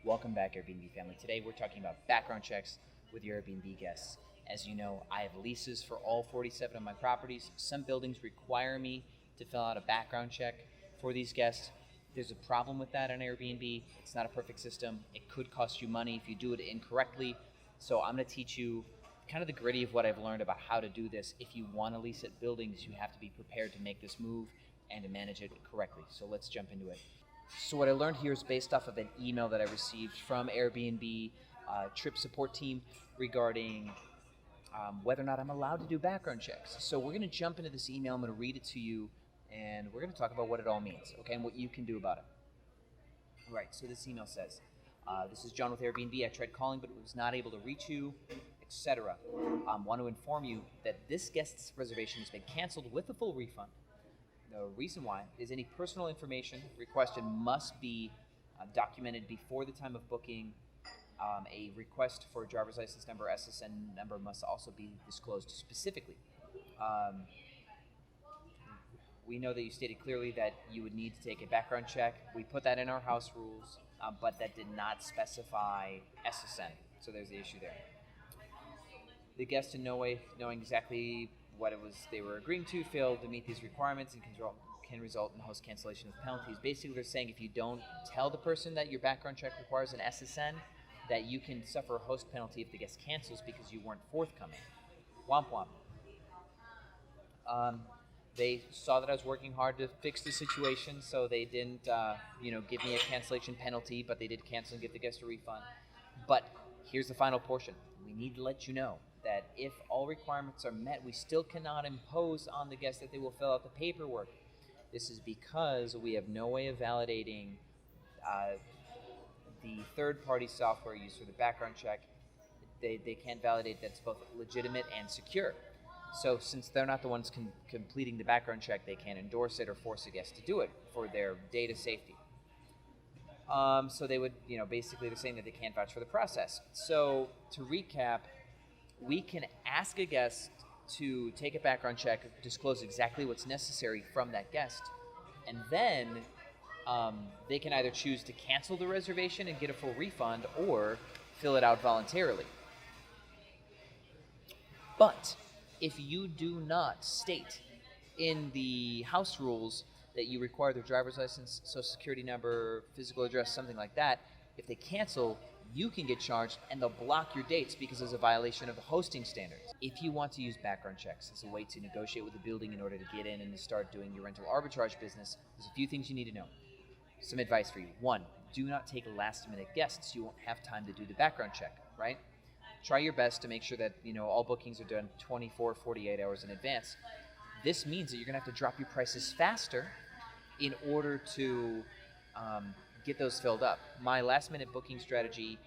Welcome back, Airbnb family. Today we're talking about background checks with your Airbnb guests. As you know, I have leases for all 47 of my properties. Some buildings require me to fill out a background check for these guests. There's a problem with that on Airbnb. It's not a perfect system. It could cost you money if you do it incorrectly. So I'm going to teach you kind of the gritty of what I've learned about how to do this. If you want to lease at buildings, you have to be prepared to make this move and to manage it correctly. So let's jump into it. So what I learned here is based off of an email that I received from Airbnb trip support team regarding whether or not I'm allowed to do background checks. So we're going to jump into this email. I'm going to read it to you, and we're going to talk about what it all means, okay, and what you can do about it. All right, so this email says, this is John with Airbnb. I tried calling, but was not able to reach you, etc. Want to inform you that this guest's reservation has been canceled with a full refund. The reason why is any personal information requested must be documented before the time of booking. A request for a driver's license number, SSN number must also be disclosed specifically. We know that you stated clearly that you would need to take a background check. We put that in our house rules, but that did not specify SSN, so there's the issue there. The guest in no way knowing exactly what it was they were agreeing to failed to meet these requirements and can result in host cancellation with penalties. Basically, they're saying if you don't tell the person that your background check requires an SSN, that you can suffer a host penalty if the guest cancels because you weren't forthcoming. Womp womp. They saw that I was working hard to fix the situation, so they didn't, give me a cancellation penalty, but they did cancel and give the guest a refund. But here's the final portion. We need to let you know that if all requirements are met, we still cannot impose on the guest that they will fill out the paperwork. This is because we have no way of validating the third-party software used for the background check. They can't validate that it's both legitimate and secure. So since they're not the ones completing the background check, they can't endorse it or force a guest to do it for their data safety. So they would, basically they're saying that they can't vouch for the process. So to recap, we can ask a guest to take a background check, disclose exactly what's necessary from that guest, and then they can either choose to cancel the reservation and get a full refund or fill it out voluntarily. But if you do not state in the house rules that you require their driver's license, social security number, physical address, something like that, if they cancel, you can get charged and they'll block your dates because there's a violation of the hosting standards. If you want to use background checks as a way to negotiate with the building in order to get in and to start doing your rental arbitrage business, there's a few things you need to know. Some advice for you. 1, do not take last-minute guests. You won't have time to do the background check, right? Try your best to make sure that all bookings are done 24, 48 hours in advance. This means that you're going to have to drop your prices faster in order to get those filled up. My last-minute booking strategy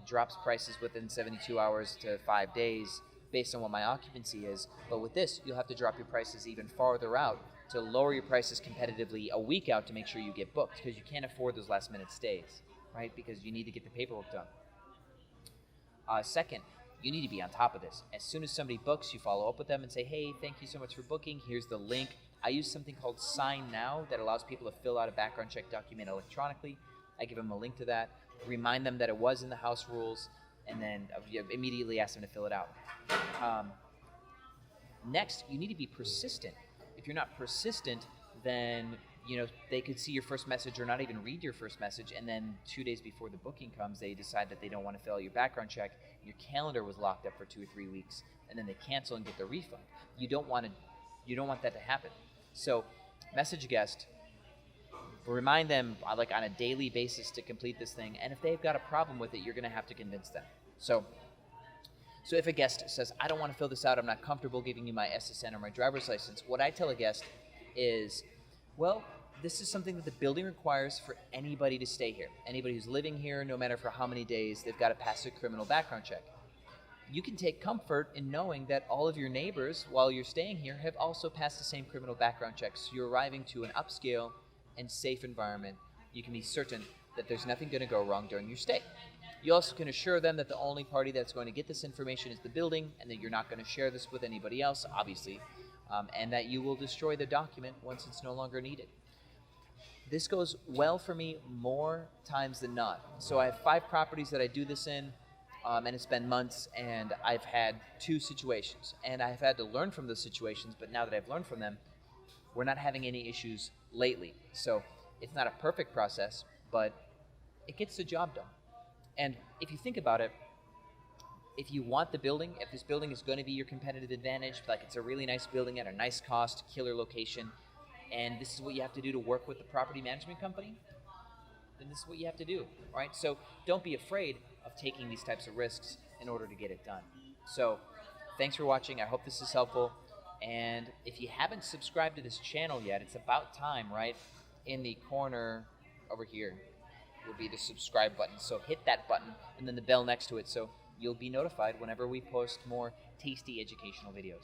drops prices within 72 hours to 5 days based on what my occupancy is. But with this, you'll have to drop your prices even farther out to lower your prices competitively a week out to make sure you get booked, because you can't afford those last-minute stays, right? Because you need to get the paperwork done. Second, you need to be on top of this. As soon as somebody books, you follow up with them and say, hey, thank you so much for booking. Here's the link. I use something called Sign Now that allows people to fill out a background check document electronically. I give them a link to that, remind them that it was in the house rules, and then immediately ask them to fill it out. Next, you need to be persistent. If you're not persistent, then they could see your first message or not even read your first message, and then 2 days before the booking comes, they decide that they don't want to fill out your background check. Your calendar was locked up for 2 or 3 weeks, and then they cancel and get the refund. You don't want that to happen. So message a guest, remind them on a daily basis to complete this thing, and if they've got a problem with it, you're going to have to convince them. So if a guest says, I don't want to fill this out, I'm not comfortable giving you my SSN or my driver's license, what I tell a guest is, well, this is something that the building requires for anybody to stay here. Anybody who's living here, no matter for how many days, they've got to pass a criminal background check. You can take comfort in knowing that all of your neighbors, while you're staying here, have also passed the same criminal background checks. So you're arriving to an upscale and safe environment. You can be certain that there's nothing going to go wrong during your stay. You also can assure them that the only party that's going to get this information is the building, and that you're not going to share this with anybody else, obviously, and that you will destroy the document once it's no longer needed. This goes well for me more times than not. So I have 5 properties that I do this in, and it's been months, and I've had 2 situations. And I've had to learn from those situations, but now that I've learned from them, we're not having any issues lately. So it's not a perfect process, but it gets the job done. And if you think about it, if you want the building, if this building is going to be your competitive advantage, like it's a really nice building at a nice cost, killer location, and this is what you have to do to work with the property management company, then this is what you have to do, right? So don't be afraid of taking these types of risks in order to get it done. So thanks for watching. I hope this is helpful. And if you haven't subscribed to this channel yet, it's about time, right? In the corner over here will be the subscribe button. So hit that button and then the bell next to it so you'll be notified whenever we post more tasty educational videos.